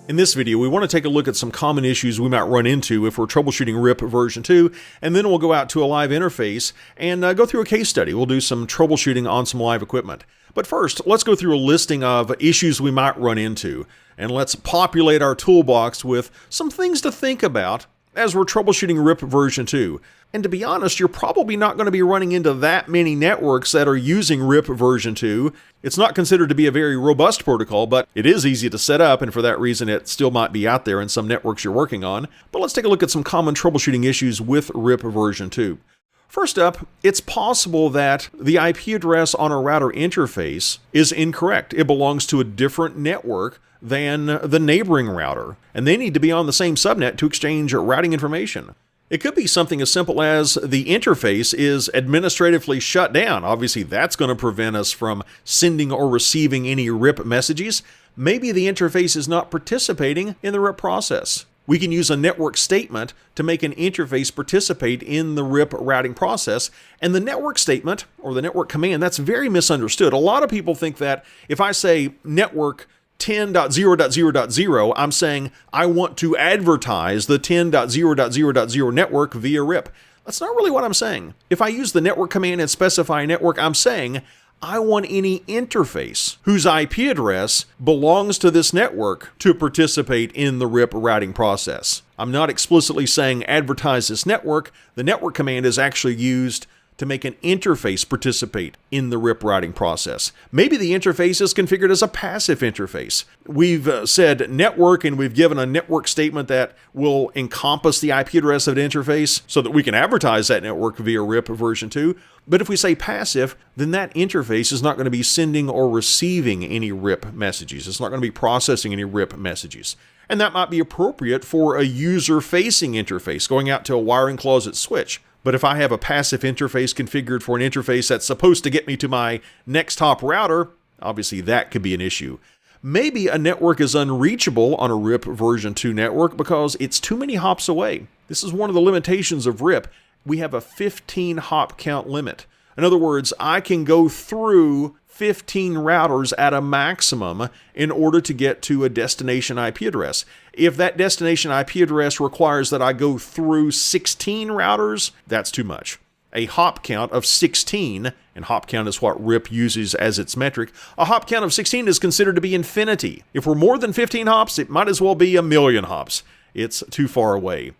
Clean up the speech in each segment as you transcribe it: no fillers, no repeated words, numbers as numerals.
In this video, we want to take a look at some common issues we might run into if we're troubleshooting RIP version 2, and then we'll go out to a live interface and go through a case study. We'll do some troubleshooting on some live equipment. But first, let's go through a listing of issues we might run into, and let's populate our toolbox with some things to think about as we're troubleshooting RIP version 2. And to be honest, you're probably not going to be running into that many networks that are using RIP version 2. It's not considered to be a very robust protocol, but it is easy to set up, and for that reason it still might be out there in some networks you're working on. But let's take a look at some common troubleshooting issues with RIP version 2. First up, it's possible that the IP address on a router interface is incorrect. It belongs to a different network than the neighboring router, and they need to be on the same subnet to exchange routing information. It could be something as simple as the interface is administratively shut down. Obviously, that's going to prevent us from sending or receiving any RIP messages. Maybe the interface is not participating in the RIP process. We can use a network statement to make an interface participate in the RIP routing process. And the network statement, or the network command, that's very misunderstood. A lot of people think that if I say network 10.0.0.0, I'm saying I want to advertise the 10.0.0.0 network via RIP. That's not really what I'm saying. If I use the network command and specify network, I'm saying I want any interface whose IP address belongs to this network to participate in the RIP routing process. I'm not explicitly saying advertise this network. The network command is actually used to make an interface participate in the RIP routing process. Maybe the interface is configured as a passive interface. We've said network, and we've given a network statement that will encompass the IP address of an interface so that we can advertise that network via RIP version 2. But if we say passive, then that interface is not going to be sending or receiving any RIP messages. It's not going to be processing any RIP messages. And that might be appropriate for a user-facing interface going out to a wiring closet switch. But if I have a passive interface configured for an interface that's supposed to get me to my next hop router, obviously that could be an issue. Maybe a network is unreachable on a RIP version 2 network because it's too many hops away. This is one of the limitations of RIP. We have a 15 hop count limit. In other words, I can go through 15 routers at a maximum in order to get to a destination IP address. If that destination IP address requires that I go through 16 routers, that's too much. A hop count of 16, and hop count is what RIP uses as its metric, a hop count of 16 is considered to be infinity. If we're more than 15 hops, it might as well be a million hops. It's too far away.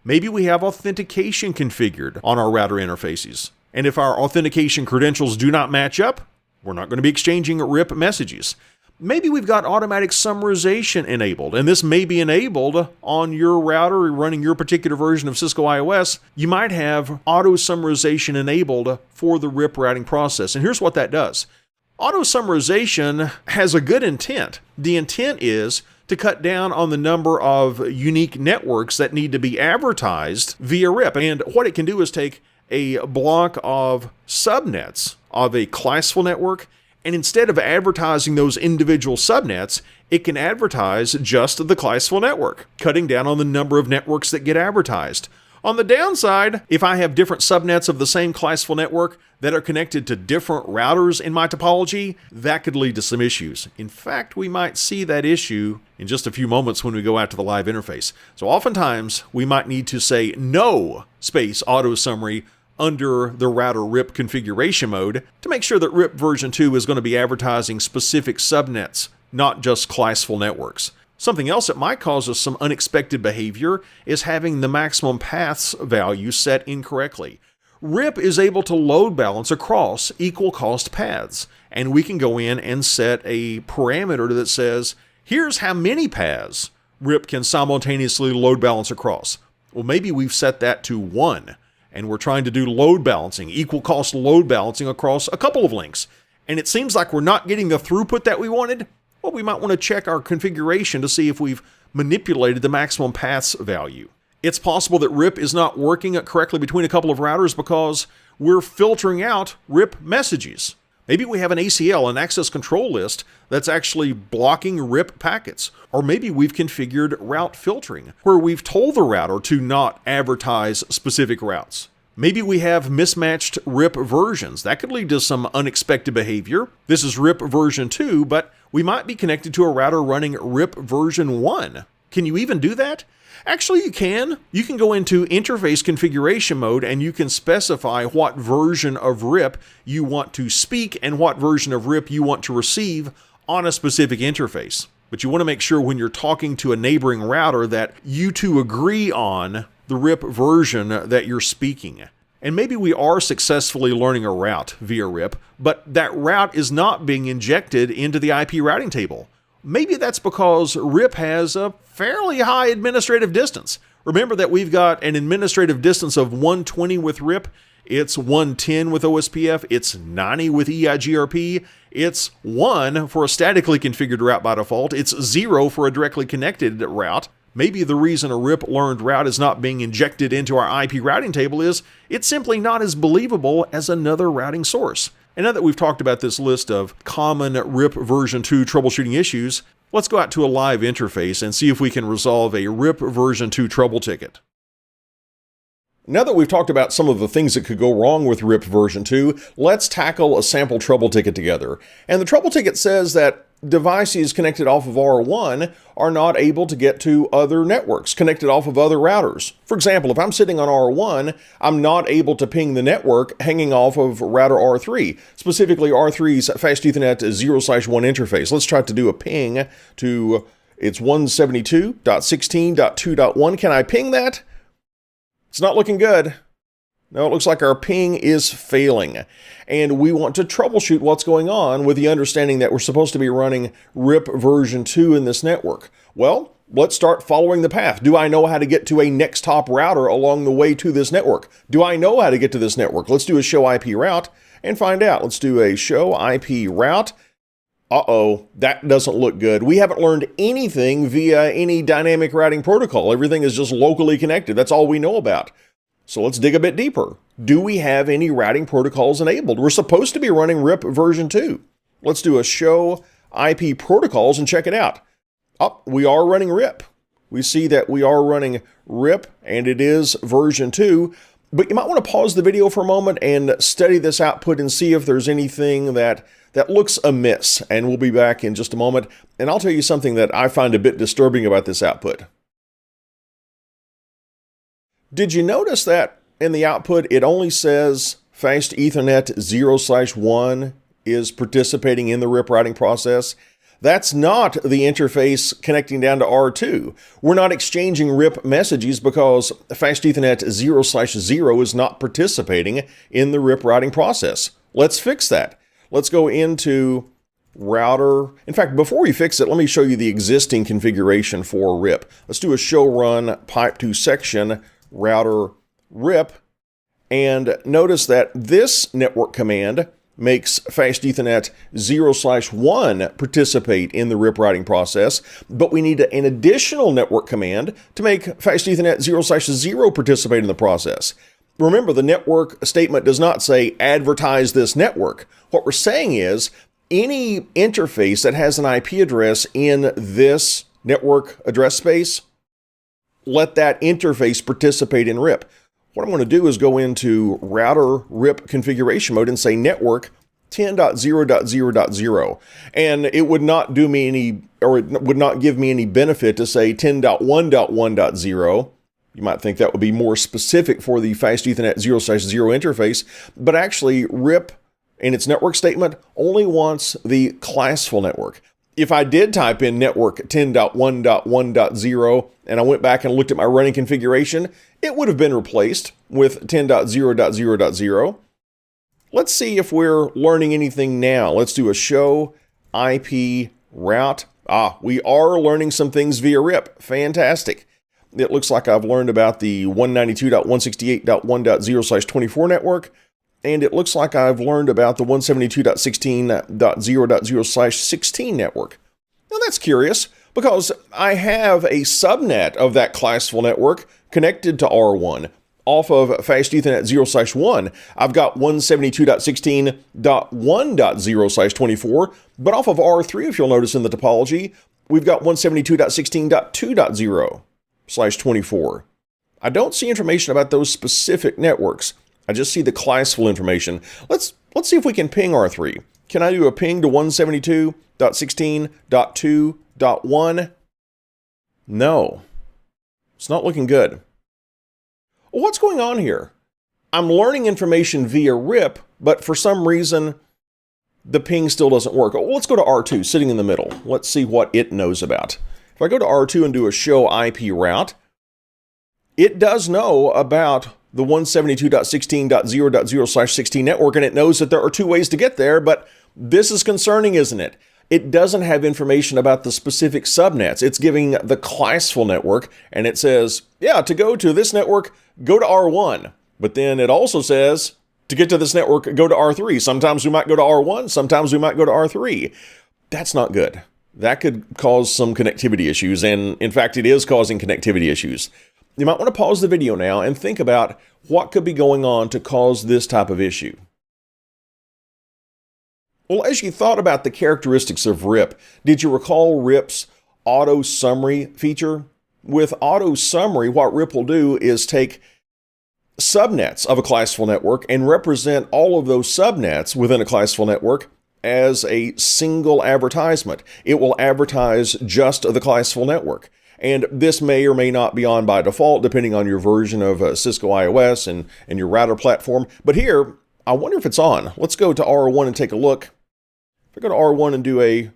Maybe we have authentication configured on our router interfaces. And if our authentication credentials do not match up, we're not going to be exchanging RIP messages. Maybe we've got automatic summarization enabled, and this may be enabled on your router running your particular version of Cisco iOS. You might have auto summarization enabled for the RIP routing process, and here's what that does. Auto summarization has a good intent. The intent is to cut down on the number of unique networks that need to be advertised via RIP, and what it can do is take a block of subnets of a classful network, and instead of advertising those individual subnets, it can advertise just the classful network, cutting down on the number of networks that get advertised. On the downside, if I have different subnets of the same classful network that are connected to different routers in my topology, that could lead to some issues. In fact, we might see that issue in just a few moments when we go out to the live interface. So oftentimes, we might need to say no space auto summary under the router RIP configuration mode to make sure that RIP version 2 is going to be advertising specific subnets, not just classful networks. Something else that might cause us some unexpected behavior is having the maximum paths value set incorrectly. RIP is able to load balance across equal cost paths, and we can go in and set a parameter that says, here's how many paths RIP can simultaneously load balance across. Well, maybe we've set that to 1. And we're trying to do load balancing, equal cost load balancing across a couple of links. And it seems like we're not getting the throughput that we wanted. Well, we might want to check our configuration to see if we've manipulated the maximum paths value. It's possible that RIP is not working correctly between a couple of routers because we're filtering out RIP messages. Maybe we have an ACL, an access control list, that's actually blocking RIP packets. Or maybe we've configured route filtering, where we've told the router to not advertise specific routes. Maybe we have mismatched RIP versions. That could lead to some unexpected behavior. This is RIP version 2, but we might be connected to a router running RIP version 1. Can you even do that? Actually, you can. You can go into interface configuration mode and you can specify what version of RIP you want to speak and what version of RIP you want to receive on a specific interface. But you want to make sure when you're talking to a neighboring router that you two agree on the RIP version that you're speaking. And maybe we are successfully learning a route via RIP, but that route is not being injected into the IP routing table. Maybe that's because RIP has a fairly high administrative distance. Remember that we've got an administrative distance of 120 with RIP, it's 110 with OSPF, it's 90 with EIGRP, it's 1 for a statically configured route by default, it's 0 for a directly connected route. Maybe the reason a RIP learned route is not being injected into our IP routing table is it's simply not as believable as another routing source. And now that we've talked about this list of common RIP version 2 troubleshooting issues, let's go out to a live interface and see if we can resolve a RIP version 2 trouble ticket. Now that we've talked about some of the things that could go wrong with RIP version 2, let's tackle a sample trouble ticket together. And the trouble ticket says that devices connected off of R1 are not able to get to other networks connected off of other routers. For example, if I'm sitting on R1, I'm not able to ping the network hanging off of router R3, specifically R3's Fast Ethernet 0/1 interface. Let's try to do a ping to its 172.16.2.1. Can I ping that? It's not looking good. No, it looks like our ping is failing, and we want to troubleshoot what's going on with the understanding that we're supposed to be running RIP version 2 in this network. Well, let's start following the path. Do I know how to get to a next hop router along the way to this network? Do I know how to get to this network? Let's do a show IP route and find out. Let's do a show IP route. Uh-oh, that doesn't look good. We haven't learned anything via any dynamic routing protocol. Everything is just locally connected. That's all we know about. So let's dig a bit deeper. Do we have any routing protocols enabled? We're supposed to be running RIP version 2. Let's do a show IP protocols and check it out. Oh, we are running RIP. We see that we are running RIP and it is version 2. But you might want to pause the video for a moment and study this output and see if there's anything that looks amiss. And we'll be back in just a moment. And I'll tell you something that I find a bit disturbing about this output. Did you notice that in the output, it only says Fast Ethernet 0/1 is participating in the RIP routing process? That's not the interface connecting down to R2. We're not exchanging RIP messages because Fast Ethernet 0/0 is not participating in the RIP routing process. Let's fix that. Let's go into router. In fact, before we fix it, let me show you the existing configuration for RIP. Let's do a show run pipe to section router RIP, and notice that this network command makes Fast Ethernet 0/1 participate in the RIP routing process, but we need an additional network command to make Fast Ethernet 0/0 participate in the process. Remember, the network statement does not say advertise this network. What we're saying is any interface that has an IP address in this network address space, let that interface participate in RIP. What I'm going to do is go into router RIP configuration mode and say network 10.0.0.0. And it would not do me any, or it would not give me any benefit to say 10.1.1.0. You might think that would be more specific for the Fast Ethernet 0/0 interface, but actually RIP in its network statement only wants the classful network. If I did type in network 10.1.1.0 and I went back and looked at my running configuration, it would have been replaced with 10.0.0.0. Let's see if we're learning anything now. Let's do a show IP route. We are learning some things via RIP. Fantastic. It looks like I've learned about the 192.168.1.0/24 network, and it looks like I've learned about the 172.16.0.0/16 network. Now that's curious, because I have a subnet of that classful network connected to R1 off of Fast Ethernet 0/1. I've got 172.16.1.0/24, but off of R3, if you'll notice in the topology, we've got 172.16.2.0/24. I don't see information about those specific networks. I just see the classful information. Let's see if we can ping R3. Can I do a ping to 172.16.2.1? No. It's not looking good. Well, what's going on here? I'm learning information via RIP, but for some reason, the ping still doesn't work. Well, let's go to R2, sitting in the middle. Let's see what it knows about. If I go to R2 and do a show IP route, it does know about the 172.16.0.0/16 network, and it knows that there are two ways to get there, but this is concerning, isn't it? It doesn't have information about the specific subnets. It's giving the classful network, and it says, yeah, to go to this network, go to R1. But then it also says, to get to this network, go to R3. Sometimes we might go to R1, sometimes we might go to R3. That's not good. That could cause some connectivity issues, and in fact, it is causing connectivity issues. You might want to pause the video now and think about what could be going on to cause this type of issue. Well, as you thought about the characteristics of RIP, did you recall RIP's auto summary feature? With auto summary, what RIP will do is take subnets of a classful network and represent all of those subnets within a classful network as a single advertisement. It will advertise just the classful network. And this may or may not be on by default, depending on your version of Cisco iOS and your router platform. But here, I wonder if it's on. Let's go to R1 and take a look. If I go to R1 and do a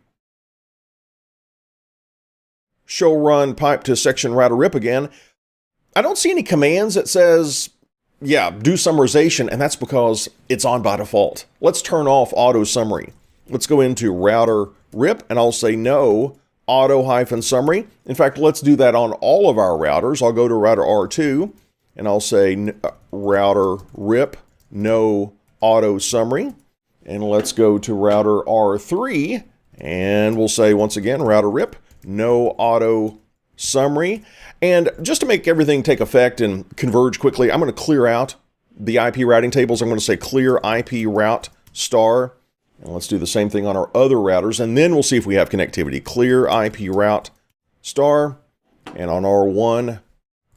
show run pipe to section router RIP again, I don't see any commands that says, yeah, do summarization, and that's because it's on by default. Let's turn off auto summary. Let's go into router RIP, and I'll say no auto-summary. In fact, let's do that on all of our routers. I'll go to router R2, and I'll say router RIP, no auto summary. And let's go to router R3, and we'll say once again, router RIP, no auto summary. And just to make everything take effect and converge quickly, I'm going to clear out the IP routing tables. I'm going to say clear IP route star. And let's do the same thing on our other routers, and then we'll see if we have connectivity. Clear IP route star. And on R1,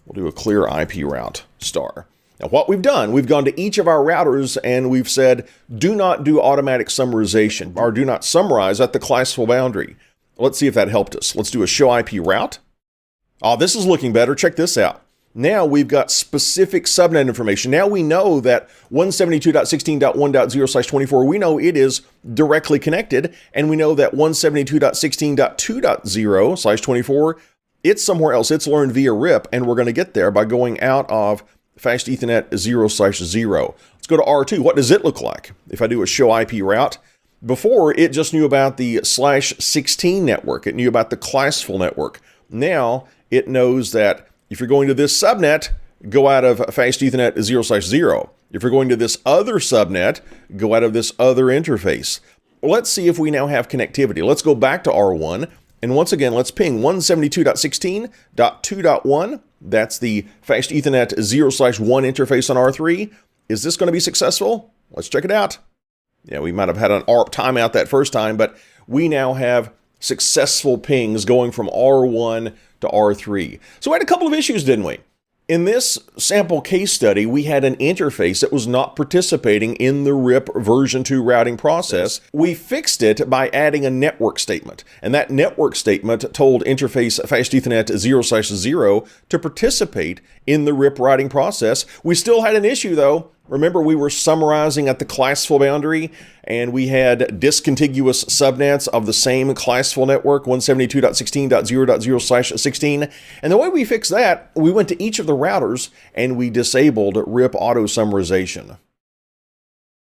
we'll do a clear IP route star. Now what we've done, we've gone to each of our routers and we've said, do not do automatic summarization, or do not summarize at the classful boundary. Let's see if that helped us. Let's do a show IP route. Oh, this is looking better. Check this out. Now we've got specific subnet information. Now we know that 172.16.1.0/24, we know it is directly connected, and we know that 172.16.2.0/24, it's somewhere else. It's learned via RIP, and we're going to get there by going out of Fast Ethernet 0/0. Let's go to R2. What does it look like? If I do a show IP route, before it just knew about the /16 network. It knew about the classful network. Now it knows that if you're going to this subnet, go out of Fast Ethernet 0/0. If you're going to this other subnet, go out of this other interface. Well, let's see if we now have connectivity. Let's go back to R1. And once again, let's ping 172.16.2.1. That's the Fast Ethernet 0/1 interface on R3. Is this going to be successful? Let's check it out. Yeah, we might have had an ARP timeout that first time, but we now have successful pings going from R1 to R3. So we had a couple of issues, didn't we? In this sample case study, we had an interface that was not participating in the RIP version 2 routing process. We fixed it by adding a network statement, and that network statement told interface Fast Ethernet 0/0 to participate in the RIP routing process. We still had an issue though. Remember, we were summarizing at the classful boundary, and we had discontiguous subnets of the same classful network, 172.16.0.0/16. And the way we fixed that, we went to each of the routers and we disabled RIP auto summarization.